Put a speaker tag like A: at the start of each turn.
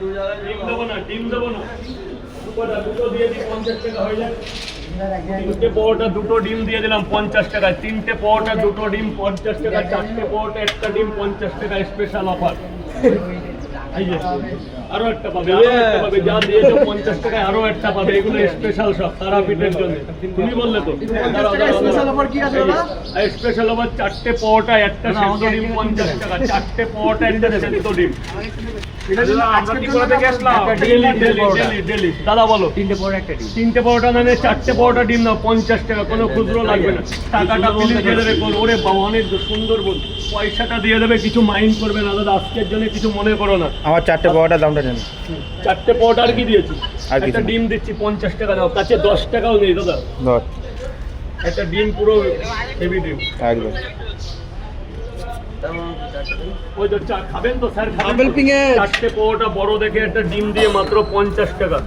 A: ডিম দেবো না, ডিম দেবো না। দুটো দিয়ে দিই, 50 টাকা হয়ে যায়। 3টে পরোটা 2টো ডিম দিয়ে দিলাম 50 টাকায়। 3টে পরোটা 2টো ডিম 50 টাকা। 4টে পরোটা 1টা ডিম 50 টাকা স্পেশাল অফার। এই যে আরো একটা পাবে, আরো একটা পাবে, যা দিয়েছো 50 টাকায় আরো একটা পাবে। এগুলো স্পেশাল সব তারাপীঠের জন্য। তুমি বললে তো
B: স্পেশাল অফার কি আছে দাদা?
A: স্পেশাল অফার 4টে পরোটা 1টা সেদ্ধ ডিম 50 টাকা। 4টে পরোটা 1টা সেদ্ধ ডিম। দাদা বলো
B: 3টে পরে একটা ডিম।
A: 3টে পরোটা মানে 4টে পরোটা ডিম নাও 50 টাকা। কোনো খুচরো লাগবে না। টাকাটা বিল দিয়ে দেবে। ওরে বাবা অনেক সুন্দর বল। পয়সাটা দিয়ে দেবে, কিছু মাইন্ড করবে না দাদা। আজকের জন্য কিছু মনে করো না।
C: আমার 4টে পরোটার দামটা জানি।
A: 4টে পরোটা আর কি দিয়েছি?
C: আর কিছু
A: একটা ডিম দিচ্ছি 50 টাকা দাও। কাছে 10 টাকাও নেই দাদা।
C: ধর
A: একটা ডিম পুরো হেভি ডিম
C: একদম।
A: ওই তো চা খাবেন তো স্যার?
B: ডাবল পিঙে
A: 4টে পরোটা বড় দেখে একটা ডিম দিয়ে মাত্র 50 টাকা।